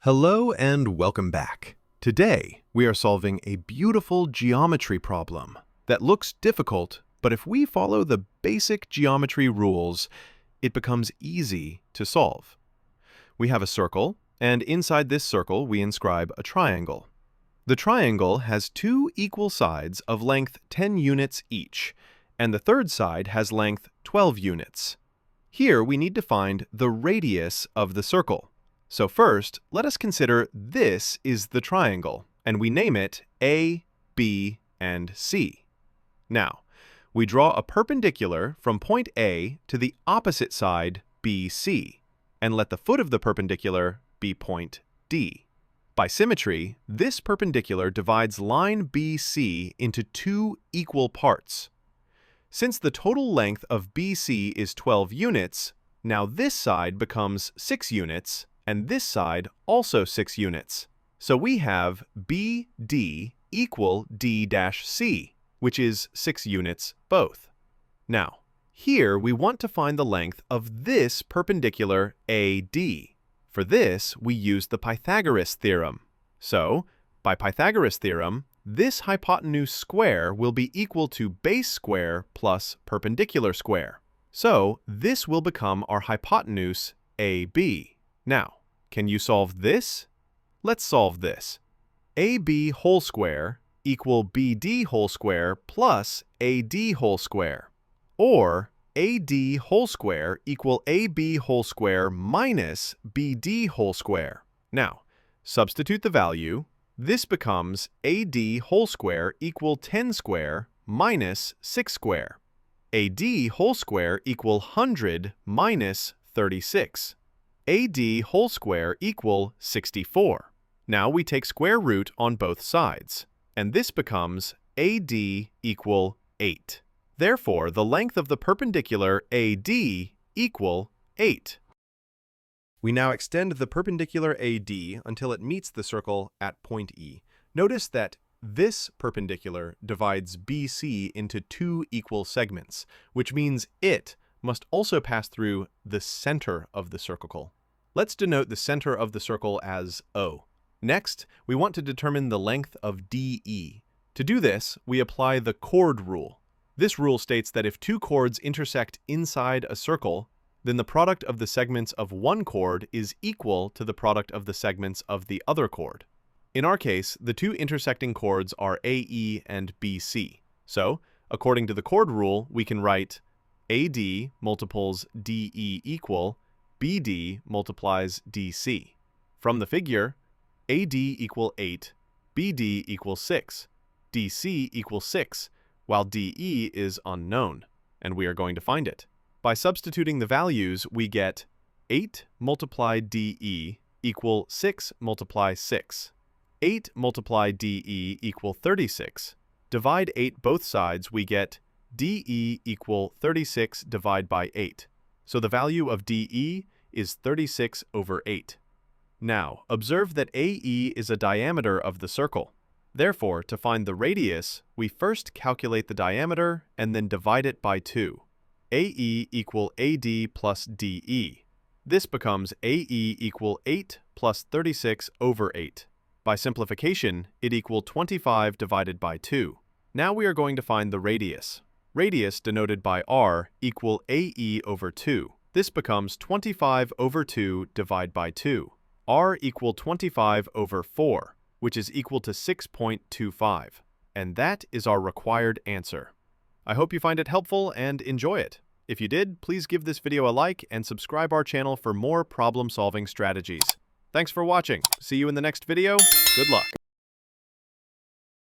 Hello and welcome back. Today, we are solving a beautiful geometry problem that looks difficult, but if we follow the basic geometry rules, it becomes easy to solve. We have a circle, and inside this circle, we inscribe a triangle. The triangle has two equal sides of length 10 units each, and the third side has length 12 units. Here, we need to find the radius of the circle. So first, let us consider this is the triangle, and we name it A, B, and C. Now, we draw a perpendicular from point A to the opposite side, BC, and let the foot of the perpendicular be point D. By symmetry, this perpendicular divides line BC into two equal parts. Since the total length of BC is 12 units, now this side becomes 6 units, and this side also 6 units. So we have BD equal D-C, which is 6 units both. Now, here we want to find the length of this perpendicular AD. For this, we use the Pythagoras theorem. So, by Pythagoras theorem, this hypotenuse square will be equal to base square plus perpendicular square. So, this will become our hypotenuse AB. Now, can you solve this? Let's solve this. AB whole square equal BD whole square plus AD whole square. Or AD whole square equal AB whole square minus BD whole square. Now, substitute the value. This becomes AD whole square equal 10 square minus 6 square. AD whole square equal 100 minus 36. AD whole square equal 64. Now we take square root on both sides, and this becomes AD equal 8. Therefore, the length of the perpendicular AD equal 8. We now extend the perpendicular AD until it meets the circle at point E. Notice that this perpendicular divides BC into two equal segments, which means it must also pass through the center of the circle. Let's denote the center of the circle as O. Next, we want to determine the length of DE. To do this, we apply the chord rule. This rule states that if two chords intersect inside a circle, then the product of the segments of one chord is equal to the product of the segments of the other chord. In our case, the two intersecting chords are AE and BC. So, according to the chord rule, we can write AD multiples DE equal BD multiplies DC. From the figure, AD equal 8, BD equals 6, DC equals 6, while DE is unknown, and we are going to find it. By substituting the values, we get 8 multiplied DE equal 6 multiply 6. 8 multiplied DE equal 36. Divide 8 both sides, we get DE equal 36 divided by 8. So the value of DE is 36 over 8. Now, observe that AE is a diameter of the circle. Therefore, to find the radius, we first calculate the diameter and then divide it by 2. AE equal AD plus DE. This becomes AE equal 8 plus 36 over 8. By simplification, it equals 25 divided by 2. Now we are going to find the radius. Radius, denoted by R, equal AE over 2. This becomes 25 over 2 divided by 2. R equal 25 over 4, which is equal to 6.25. And that is our required answer. I hope you find it helpful and enjoy it. If you did, please give this video a like and subscribe our channel for more problem-solving strategies. Thanks for watching. See you in the next video. Good luck.